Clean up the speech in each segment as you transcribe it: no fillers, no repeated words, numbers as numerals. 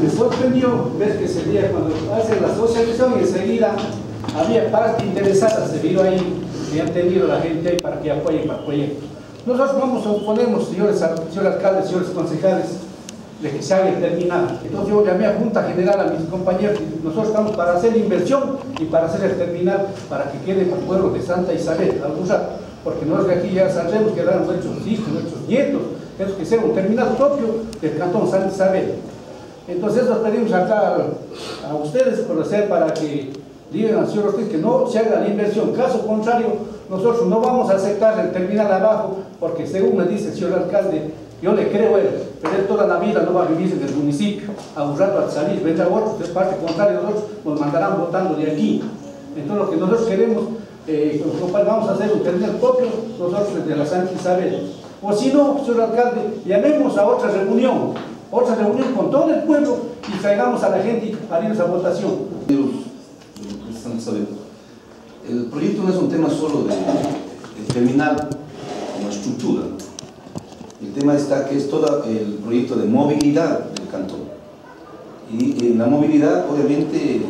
me sorprendió ver que ese día cuando hace la asociación y enseguida había parte interesada, se vio ahí, que han tenido la gente para que apoyen para el proyecto. Nosotros no nos oponemos, señores alcaldes, señores concejales, de que se haga el terminal. Entonces yo llamé a Junta General a mis compañeros, nosotros estamos para hacer inversión y para hacer el terminal, para que quede para el pueblo de Santa Isabel, algún rato, porque nosotros de aquí ya saldremos, quedarán nuestros hijos, nuestros nietos, eso que sea un terminal propio del cantón Santa Isabel. Entonces nos pedimos acá a ustedes conocer para que digan al señor Ortiz que no se haga la inversión. Caso contrario, nosotros no vamos a aceptar el terminal abajo, porque según me dice el señor alcalde, yo le creo a él, pero él toda la vida no va a vivir en el municipio. A un rato al salir, vendrá otro, de parte contraria, nosotros nos mandarán votando de aquí. Entonces lo que nosotros queremos, vamos a hacer un terminal propio, nosotros desde la Santa Isabel. O si no, señor alcalde, llamemos a otra reunión con todo el pueblo y traigamos a la gente a ir a esa votación. El proyecto no es un tema solo de terminal como estructura. El tema está que es todo el proyecto de movilidad del cantón. Y en la movilidad obviamente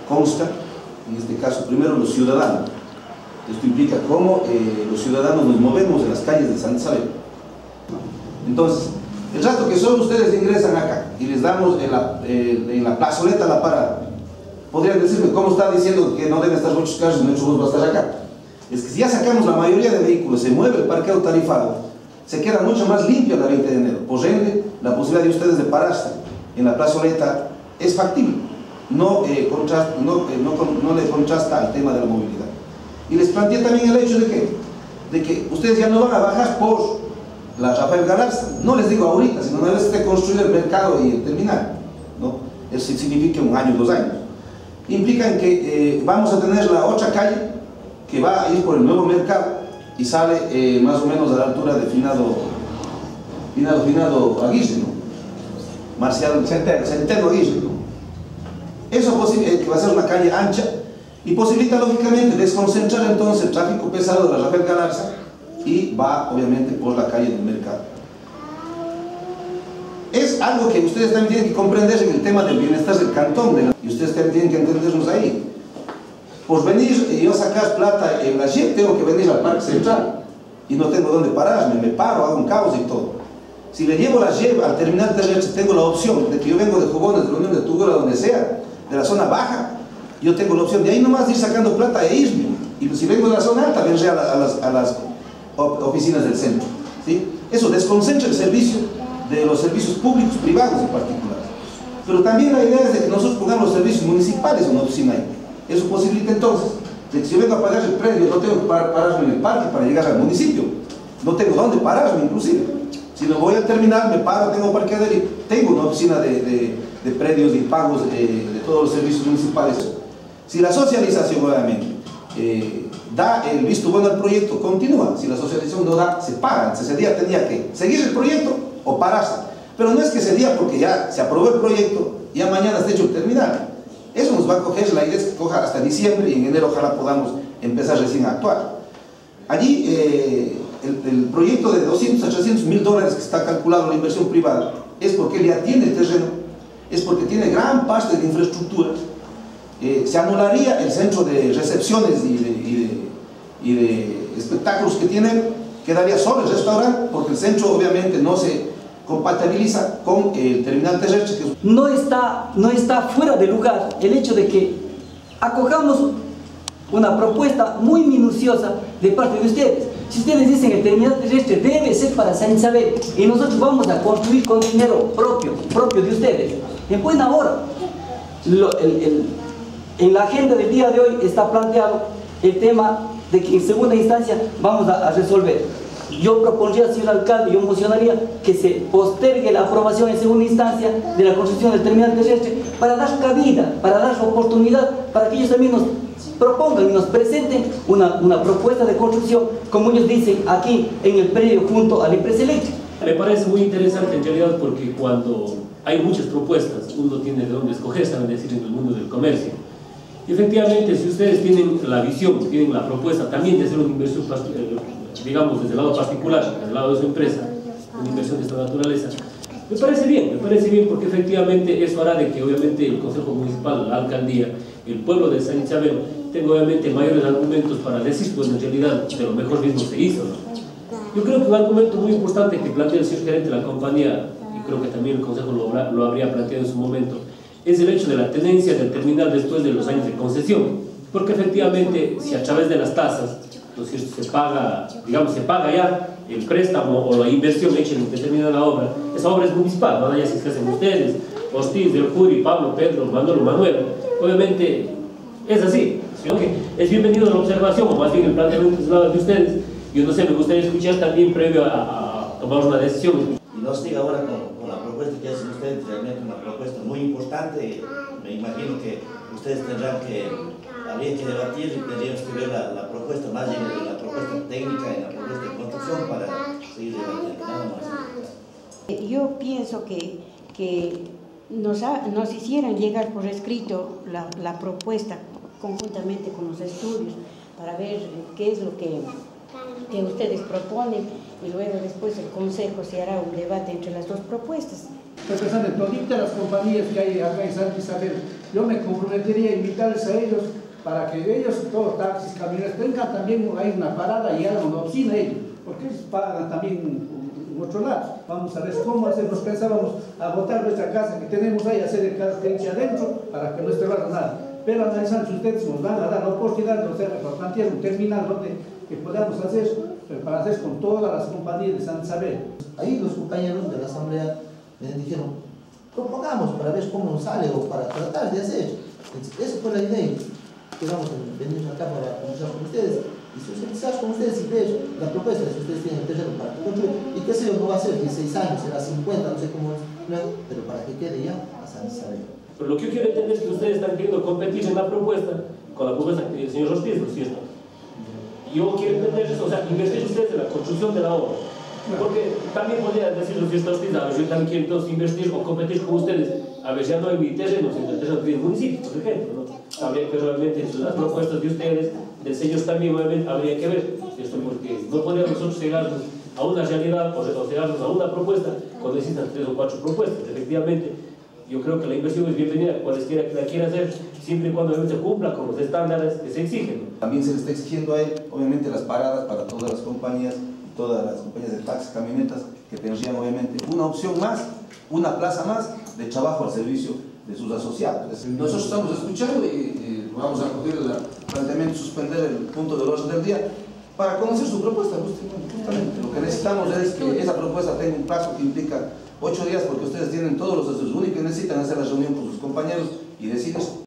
consta, en este caso, primero los ciudadanos. Esto implica cómo los ciudadanos nos movemos en las calles de Santa Isabel. Entonces, el rato que solo ustedes ingresan acá y les damos en la plazoleta la parada, podrían decirme cómo está diciendo que no deben estar muchos carros y muchos bus va a estar acá. Es que si ya sacamos la mayoría de vehículos, se mueve el parqueo tarifado, se queda mucho más limpia la 20 de enero. Por ende, la posibilidad de ustedes de pararse en la plazoleta es factible. No le contrasta el tema de la movilidad. Y les planteé también el hecho de que ustedes ya no van a bajar por la Rafael Galarza. No les digo ahorita, sino una vez esté construido el mercado y el terminal, ¿no? Eso significa 1 año, 2 años. Implican que vamos a tener la otra calle que va a ir por el nuevo mercado y sale más o menos a la altura de finado Aguirre, ¿no? Marcial Centeno Aguirre, ¿no? Eso que va a ser una calle ancha y posibilita lógicamente desconcentrar entonces el tráfico pesado de la Rafael Galarza y va obviamente por la calle del mercado. Es algo que ustedes también tienen que comprender en el tema del bienestar del cantón, y ustedes también tienen que entendernos ahí. Por venir y yo sacar plata en la JEP, tengo que venir al Parque Central y no tengo dónde pararme, me paro, hago un caos y todo. Si le llevo la JEP al terminal terrestre, tengo la opción de que yo vengo de Jugones, de la Unión de Tugura, donde sea, de la zona baja, yo tengo la opción de ahí nomás ir sacando plata e irme. Y si vengo de la zona alta, vendré a las oficinas del centro, ¿sí? Eso desconcentra el servicio de los servicios públicos, privados en particular. Pero también la idea es de que nosotros pongamos los servicios municipales en una oficina ahí. Eso posibilita entonces de que si yo vengo a pagar el predio, no tengo que pararme en el parque para llegar al municipio. No tengo dónde pararme inclusive. Si no voy al terminal, me paro, tengo parqueadero y tengo una oficina de predios y pagos de todos los servicios municipales. Si la socialización obviamente da el visto bueno al proyecto, continúa. Si la socialización no da, se para. Entonces ese día tenía que seguir el proyecto o pararse. Pero no es que ese día, porque ya se aprobó el proyecto, ya mañana está hecho el terminal. Eso nos va a coger, la idea es que coja hasta diciembre y en enero ojalá podamos empezar recién a actuar. Allí el proyecto de 200 a 300 mil dólares que está calculado la inversión privada es porque él ya tiene el terreno, es porque tiene gran parte de infraestructura. Se anularía el centro de recepciones y de espectáculos que tiene, quedaría solo el restaurante, porque el centro obviamente no se compatibiliza con el terminal terrestre. No está fuera de lugar el hecho de que acojamos una propuesta muy minuciosa de parte de ustedes. Si ustedes dicen que el terminal terrestre debe ser para Santa Isabel y nosotros vamos a construir con dinero propio de ustedes, en buena hora. En la agenda del día de hoy está planteado el tema de que en segunda instancia vamos a resolver. Yo propondría, señor alcalde, yo mocionaría que se postergue la aprobación en segunda instancia de la construcción del terminal terrestre para dar cabida, para dar oportunidad, para que ellos también nos propongan y nos presenten una propuesta de construcción, como ellos dicen aquí en el predio junto a la empresa eléctrica. Me parece muy interesante en realidad porque cuando hay muchas propuestas, uno tiene de dónde escoger, saben decir, en el mundo del comercio. Y efectivamente, si ustedes tienen la visión, tienen la propuesta también de hacer una inversión, digamos, desde el lado particular, desde el lado de su empresa, una inversión de esta naturaleza, Me parece bien porque efectivamente eso hará de que obviamente el Consejo Municipal, la Alcaldía, el pueblo de San Isabel tenga obviamente mayores argumentos para decir, pues en realidad de lo mejor mismo se hizo, ¿no? Yo creo que un argumento muy importante que plantea el señor gerente de la compañía, y creo que también el Consejo lo habría planteado en su momento, es el hecho de la tenencia del terminal después de los años de concesión, porque efectivamente si a través de las tasas, entonces se paga, digamos, se paga ya el préstamo o la inversión hecha en determinada obra, esa obra es municipal, no ya si se hacen ustedes, Ortiz, Del Juri, Pablo, Pedro, Manolo, Manuel, obviamente es así, sino que es bienvenido la observación, o más bien el planteamiento de ustedes. Yo no sé, me gustaría escuchar también previo a tomar una decisión. Y nos siga ahora con la propuesta que hacen ustedes, realmente una propuesta muy importante. Me imagino que ustedes habría que debatir y tendríamos que ver la propuesta más bien de la propuesta técnica y la propuesta de construcción para seguir debatiendo, nada más. Yo pienso que nos hicieran llegar por escrito la propuesta conjuntamente con los estudios para ver qué es lo que ustedes proponen y luego después el Consejo se hará un debate entre las dos propuestas. Estoy pensando en todas las compañías que hay acá en Santa Isabel. Yo me comprometería a invitarles a ellos para que ellos, todos taxis, camioneros, tengan también hay una parada y hagan una oficina ellos, porque ellos pagan también en otro lado. Vamos a ver cómo hacer. Nos pensábamos agotar nuestra casa que tenemos ahí, hacer el cartel adentro para que no esté nada. Pero analizando si ustedes nos van a dar la oportunidad de hacer, para plantear un terminal que podamos hacer, para hacer con todas las compañías de Santa Isabel. Ahí los compañeros de la asamblea me dijeron, propongamos para ver cómo nos sale o para tratar de hacer. Esa fue la idea. Quedamos en venir acá para conversar con ustedes y socializar con ustedes y ver la propuesta, si ustedes tienen el terreno para construir. Y qué sé yo, no va a ser 16 años, será 50, no sé cómo es, pero para que quede ya a Santa Isabel. Pero lo que yo quiero entender es que ustedes están queriendo competir en la propuesta con la propuesta del señor Ortiz, ¿no es cierto? Yo quiero entender eso, o sea, invertir ustedes en la construcción de la obra. Porque también podría decir los fiestas Ortiz, a ver, yo también quiero entonces invertir o competir con ustedes. A ver, ya no hay mi terreno, sino el terreno del municipio, por ejemplo, ¿no? Habría que realmente las propuestas de ustedes, de ellos también, obviamente, habría que ver, ¿cierto? Porque no podríamos nosotros llegarnos a una realidad o llegarnos a una propuesta cuando existan 3 o 4 propuestas. Efectivamente, yo creo que la inversión es bienvenida, cualesquiera que la quiera hacer, siempre y cuando se cumpla con los estándares que se exigen. También se le está exigiendo a él, obviamente, las paradas para todas las compañías de taxis, camionetas, que tendrían obviamente una opción más, una plaza más de trabajo al servicio de sus asociados. Nosotros estamos escuchando y vamos a coger el planteamiento, suspender el punto del orden del día para conocer su propuesta. Justamente. Lo que necesitamos es que esa propuesta tenga un plazo que implica 8 días, porque ustedes tienen todos los estudios. Lo único que necesitan es hacer la reunión con sus compañeros y decirles